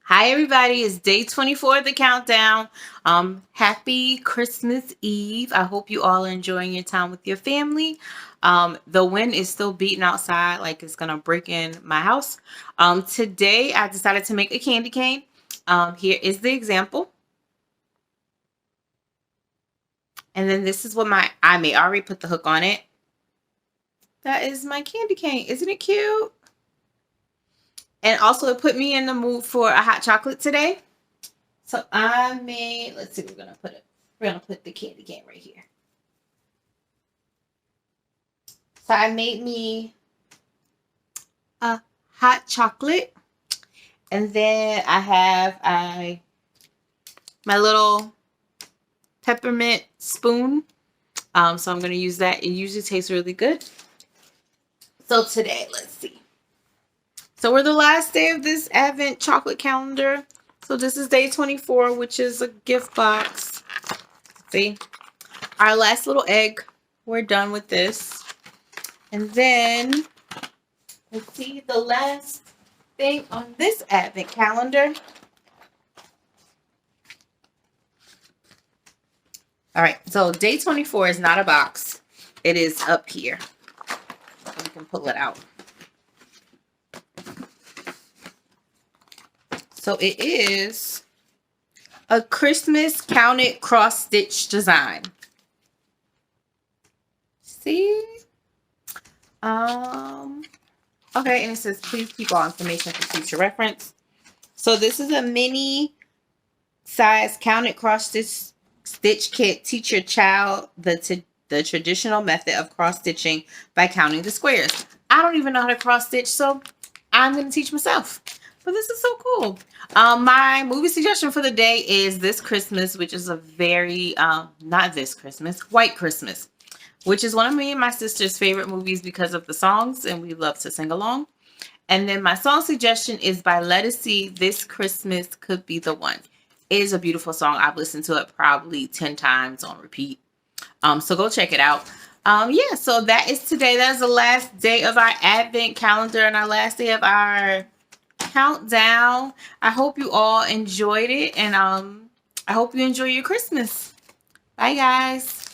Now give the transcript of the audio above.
Hi everybody, it's day 24 of the countdown. Happy Christmas Eve. I hope you all are enjoying your time with your family. The wind is still beating outside like it's gonna break in my house. Today I decided to make a candy cane. Here is the example. And then this is what I made. I already put the hook on it. That is my candy cane. Isn't it cute? And also it put me in the mood for a hot chocolate today. So I made, let's see, we're gonna put the candy cane right here. So I made me a hot chocolate, and then I have my little peppermint spoon. So I'm gonna use that. It usually tastes really good. So today, let's see. So we're the last day of this Advent chocolate calendar. So this is day 24, which is a gift box. See, our last little egg. We're done with this. And then, let's see, the last thing on this Advent calendar. All right, so day 24 is not a box. It is up here. So we can pull it out. So it is a Christmas counted cross-stitch design. See? Okay, and it says, please keep all information for future reference. So this is a mini size counted cross-stitch kit. Teach your child the traditional method of cross-stitching by counting the squares. I don't even know how to cross-stitch, so I'm going to teach myself. But this is so cool. My movie suggestion for the day is This Christmas, which is a very, not This Christmas, White Christmas, which is one of me and my sister's favorite movies because of the songs, and we love to sing along. And then my song suggestion is by Lettucey, This Christmas Could Be the One. It is a beautiful song. I've listened to it probably 10 times on repeat. So go check it out. Yeah, so that is today. That is the last day of our Advent calendar and our last day of our countdown. I hope you all enjoyed it, and I hope you enjoy your Christmas. Bye, guys.